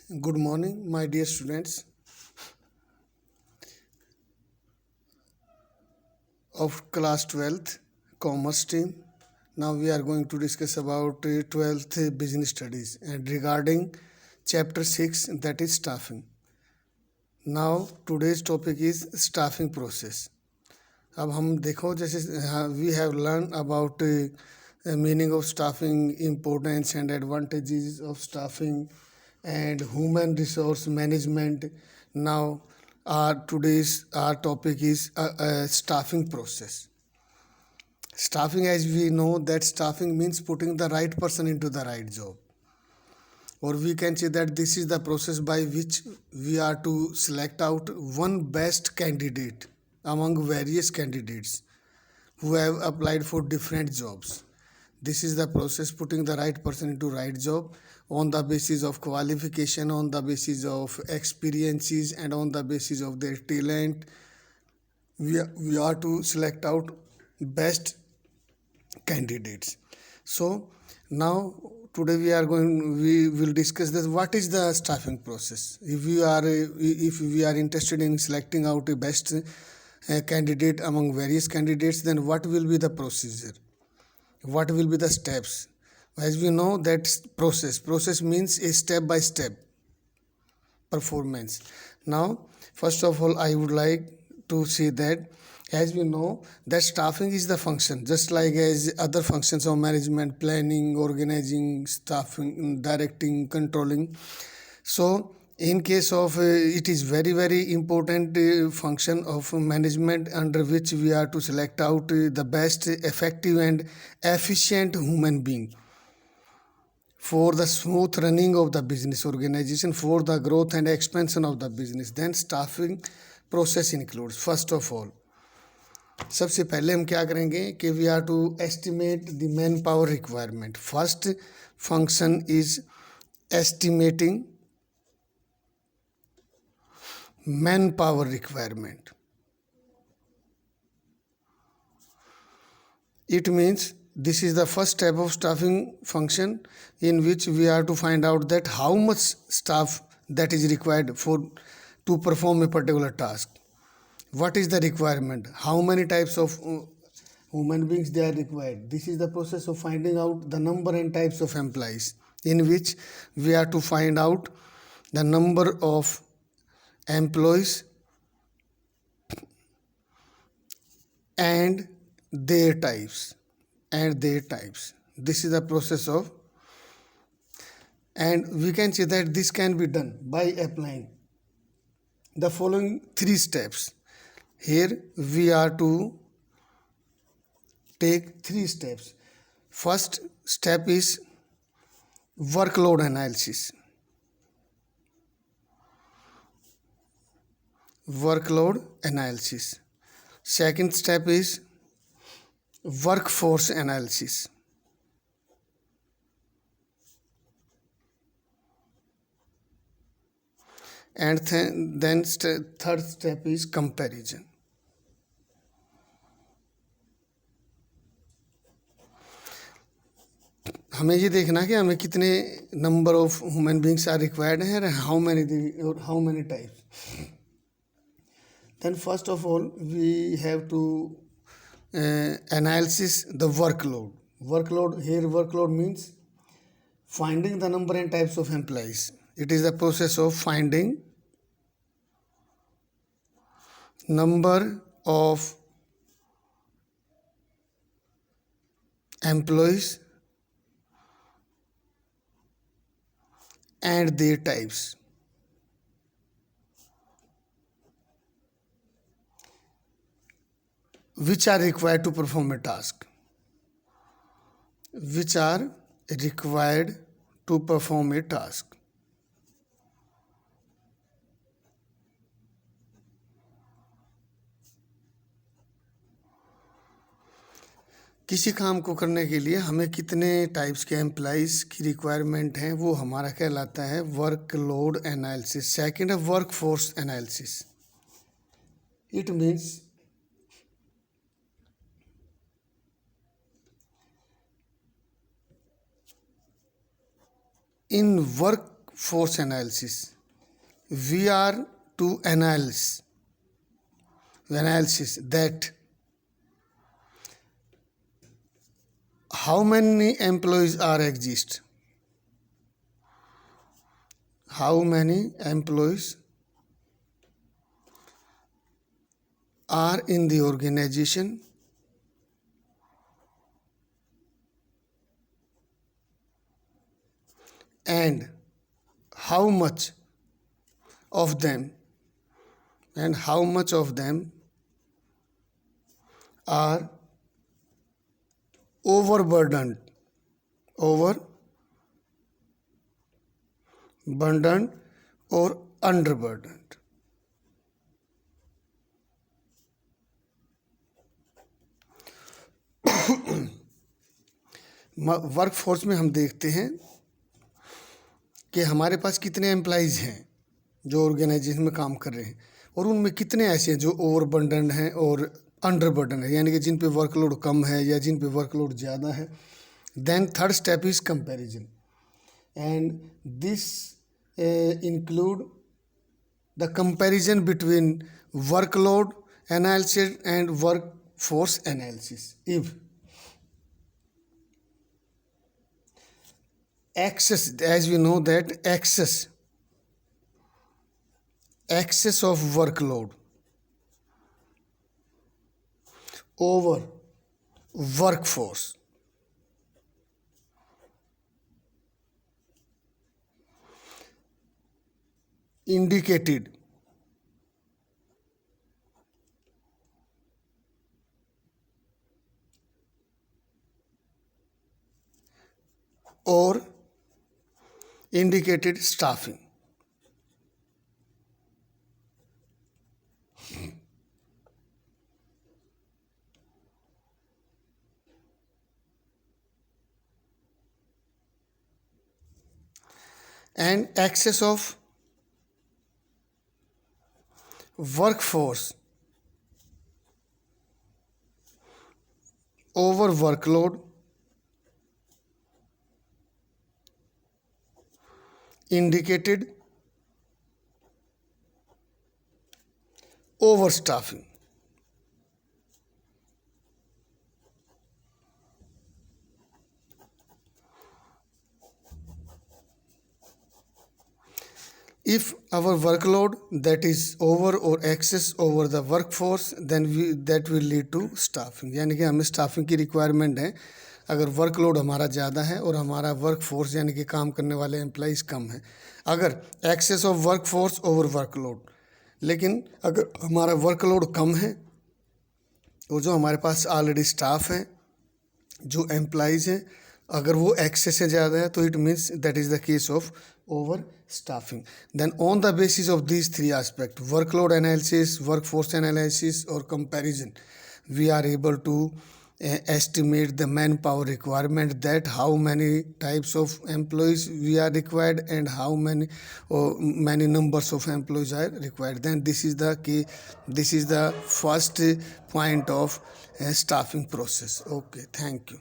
Good morning, my dear students of class 12th commerce stream. Now we are going to discuss about 12th business studies and regarding chapter 6, that is staffing. Now today's topic is staffing process. अब हम देखो जैसे we have learned about meaning of staffing, importance and advantages of staffing and human resource management. Now our topic is staffing process. Staffing, as we know, that staffing means putting the right person into the right job, or we can say that this is the process by which we are to select out one best candidate among various candidates who have applied for different jobs. This is the process, putting the right person into right job on the basis of qualification, on the basis of experiences and on the basis of their talent. We are to select out best candidates. So now today we will discuss this, what is the staffing process. If we are interested in selecting out a best candidate among various candidates, then what will be the procedure, what will be the steps? As we know that process means a step by step performance. Now first of all, I would like to say that as we know that staffing is the function, just like as other functions of management, planning, organizing, staffing, directing, controlling. So in case of it is very important function of management, under which we are to select out the best effective and efficient human being for the smooth running of the business organization, for the growth and expansion of the business. Then staffing process includes, first of all, सबसे पहले हम क्या करेंगे कि we are to estimate the man power requirement. First function is estimating manpower requirement. It means this is the first step of staffing function, in which we are to find out that how much staff that is required for to perform a particular task. What is the requirement, how many types of human beings they are required. This is the process of finding out the number and types of employees, in which we are to find out the number of employees and their types. This is the process of, and we can say that this can be done by applying the following 3 steps. Here we are to take 3 steps. First step is workload analysis. Second step is workforce analysis. And then third step is comparison. हमें ये देखना कि हमें कितने number of human beings are required हैं, how many types. Then first of all we have to analysis the workload. Workload means finding the number and types of employees. It is the process of finding number of employees and their types. Which are required to perform a task. किसी काम को करने के लिए हमें कितने types के employees की रिक्वायरमेंट है, वो हमारा कहलाता है वर्कलोड एनालिसिस. सेकंड है workforce analysis. It means in force analysis. We are to analysis that how many employees are exist. How many employees are in the organization and how much of them are overburdened or underburdened. Workforce में हम देखते हैं कि हमारे पास कितने employees हैं जो organisation में काम कर रहे हैं और उनमें कितने ऐसे हैं जो ओवरबर्डन हैं और अंडरबर्डन है, यानी कि जिन पे वर्कलोड कम है या जिन पे वर्कलोड ज़्यादा है. Then third step is comparison and this include the comparison between workload analysis and workforce analysis. If excess, as we know that excess of workload over workforce indicated or indicated staffing. And excess of workforce over workload indicated overstaffing. If our workload that is over or excess over the workforce, then that will lead to staffing. यानी कि हमें staffing की requirement है अगर workload हमारा ज़्यादा है और हमारा वर्कफोर्स यानी कि काम करने वाले एम्प्लॉइज़ कम है. अगर excess of workforce over workload, लेकिन अगर हमारा वर्कलोड कम है और जो हमारे पास ऑलरेडी स्टाफ है, जो एम्प्लॉइज़ हैं, अगर वो एक्सेस से ज़्यादा है तो it means that is the case of over staffing. Then on the basis of these three aspects, workload analysis, workforce analysis or comparison, we are able to estimate the manpower requirement, that how many types of employees we are required and how many numbers of employees are required. Then this is the first point of staffing process. Okay, thank you.